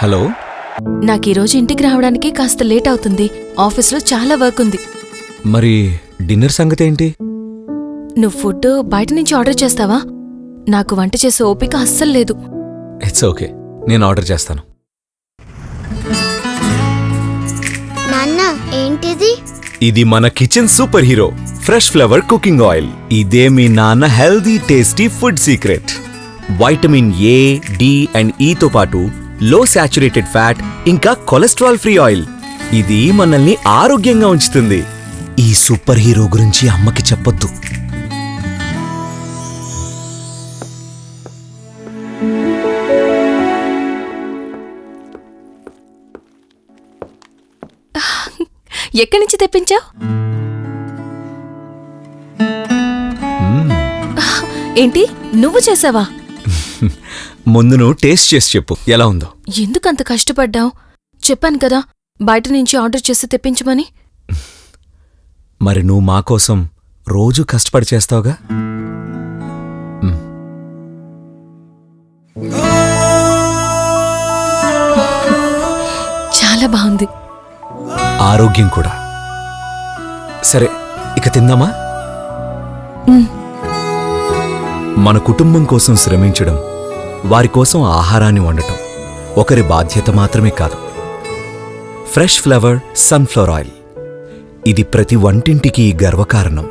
Hello. నాకీరోజు ఇంటికి రావడానికి కాస్త లేట్ అవుతుంది. ఆఫీస్లో చాలా వర్క్ ఉంది. మరి డిన్నర్ సంగతి ఏంటి? నువ్వు ఫుడ్ బయట నుంచి ఆర్డర్ చేస్తావా? నాకు వంట చేసే ఓపిక అస్సలు లేదు. ఇట్స్ ఓకే, నేను ఆర్డర్ చేస్తాను. నాన్న ఏంటిది? ఇది మన kitchen super hero fresh flower cooking oil. ఇదే మీ నాన్న healthy tasty food secret. Vitamin A, D and ఈతో పాటు లో శాచురేటెడ్ ఫ్యాట్ ఇంకా కొలెస్ట్రాల్ ఫ్రీ ఆయిల్. ఇది మనల్ని ఆరోగ్యంగా ఉంచుతుంది. ఈ సూపర్ హీరో గురించి అమ్మకి చెప్పొద్దు. ఎక్కడి నుంచి తెప్పించావు? ఏంటి, నువ్వు చేసావా? ముందు నువ్వు టేస్ట్ చేసి చెప్పు ఎలా ఉందో. ఎందుకంత కష్టపడ్డావు? చెప్పాను కదా బయట నుంచి ఆర్డర్ చేసి తెప్పించమని. మరి నువ్వు మా కోసం రోజూ కష్టపడి చేస్తావుగా. చాలా బాగుంది. ఆరోగ్యం కూడా. సరే, ఇక తిందామా? మన కుటుంబం కోసం శ్రమించడం, వారి కోసం ఆహారాన్ని వండటం ఒకరి బాధ్యత మాత్రమే కాదు. ఫ్రెష్ ఫ్లవర్ సన్ఫ్లవర్ ఆయిల్, ఇది ప్రతి వంటింటికి గర్వకారణం.